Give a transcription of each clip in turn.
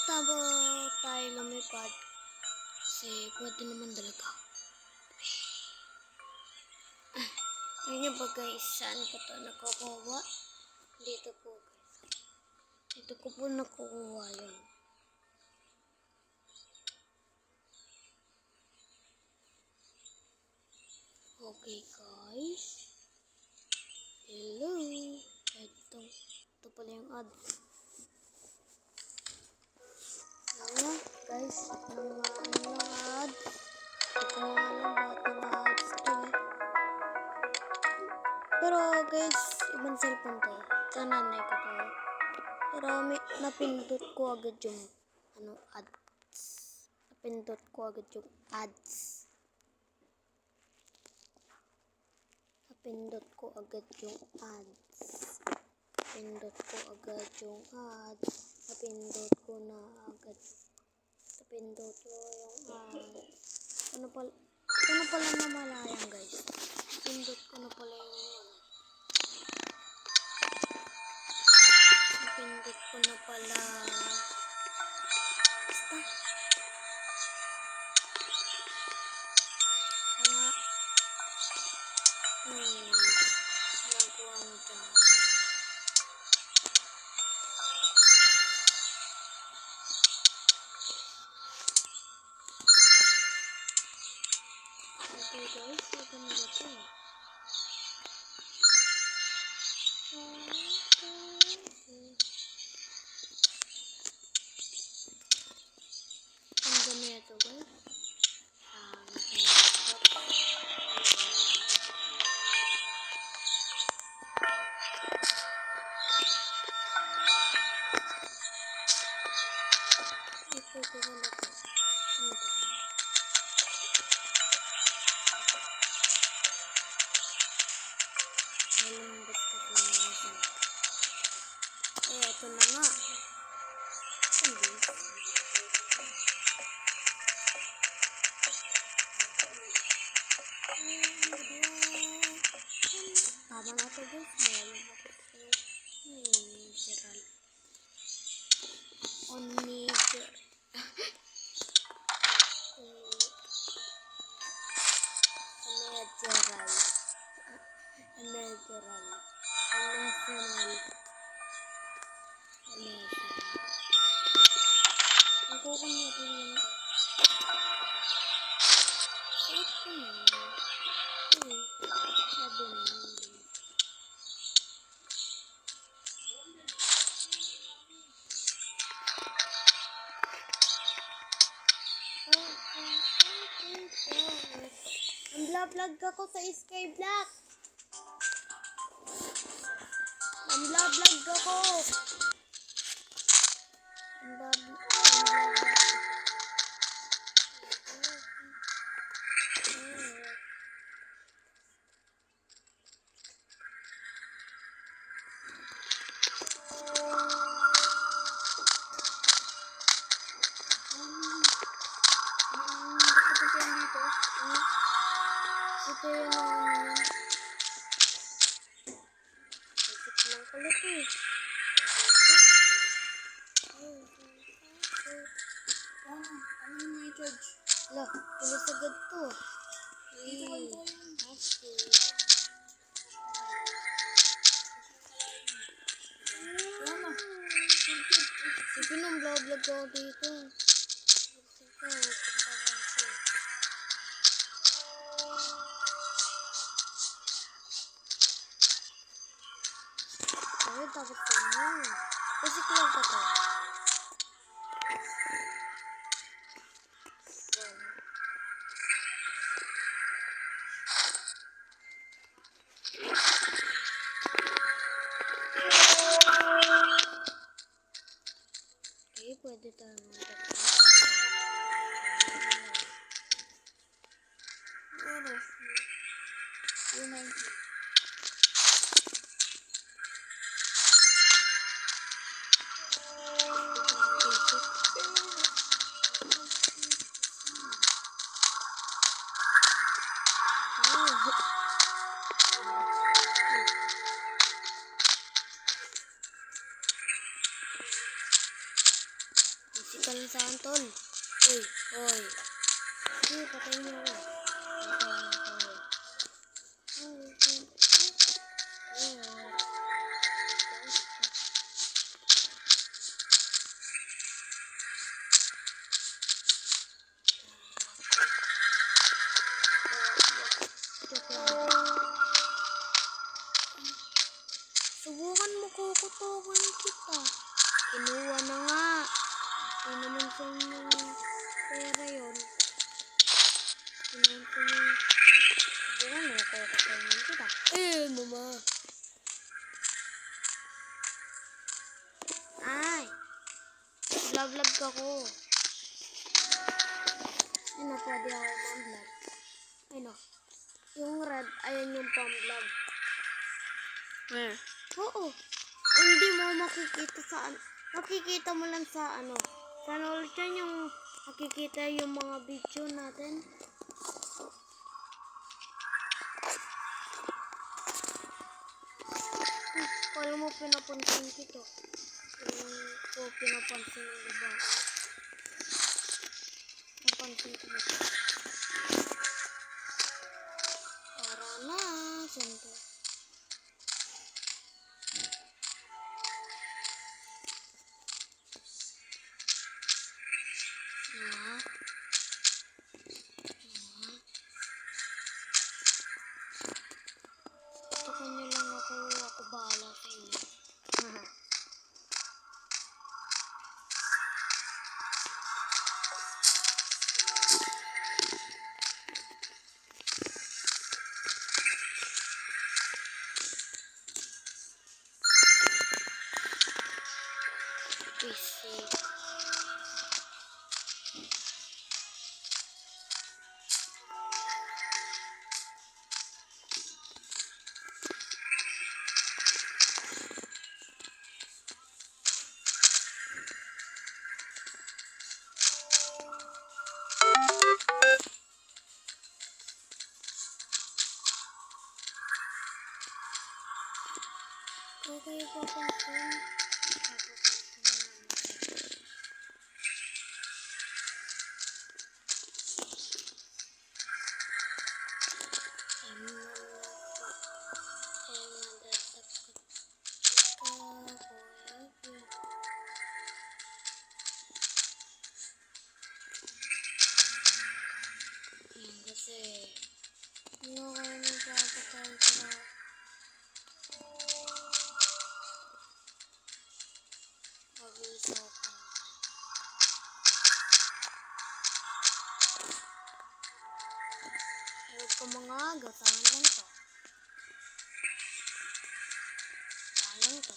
tabo tayo lumipad kasi pwede naman talaga. Ayun ba guys, saan ko to nakukuha? Dito po guys. Dito ko po nakukuha yun. Okay guys. Hello. Ito pala yung ad. Ayan guys, yung ad. Ito nga alam bakit mga ads to eh. Pero guys, ibang cellphone to. Sa nanay ko to. Pero napindot ko agad yung ads. Napindot ko agad yung ads. Napindot ko agad yung ads. Napindot ko agad yung ads. Napindot ko na agad. Napindot ko yung ads. Ano pala namalayang guys. Napindot ko na pala yung napindot ko na pala. Basta. Mga nagawa mo dyan. Okay guys, ito na ba ito? Ang dami ito guys. Ito wala to. Malambot ka po na ito na nga. Hindi. Tama na ito guys. Onigeral. Ang kukunin natin yung safe ko na. Sabi na. Ang vlog ako sa Skyblock. Ang vlog ako. Ito yun ang isip lang kulit eh. Ano yung i-charge? Lah, tulis agad to. Sige nung vlog ako dito. Ayun, tapos ko yun. Kasi kulang ka to. Okay, pwede tayo mag-tapos. Oras na. 290. ka lang saan, tol. Uy, uy. Sige, patayin niyo ako. Subukan mo kukutukan kita. Kinuha na nga. Hindi naman sa inyong pera yun. Kinuha sa inyong... Subukan mo kukutukan kita. Mama. Ay. Vlog ako. Ano, pwede ako mag-vlog. Ano? Yung red, ayan yung pang-vlog. Where? Oo. Hindi mo makikita saan. Makikita mo lang sa ano. Sana ulit yan yung makikita yung mga video natin. Kala mo pinapansin kita. Ko pinapansin ng iba. Napansin ko ba? Tara na. Siyempre. Tukan niyo lang ako bahala sa inyo. Basic. Okay, papansin. Kasi hindi ko kayo nagpapatay sa pag-uusapan. Huwag ko mga gasahan lang to. Gasahan lang to.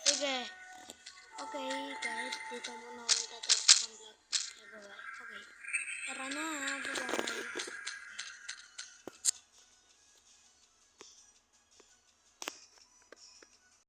Sige. Okay, guys. Dito muna ako tatapos ng vlog. Bye-bye. Okay. Tara na. Bye-bye.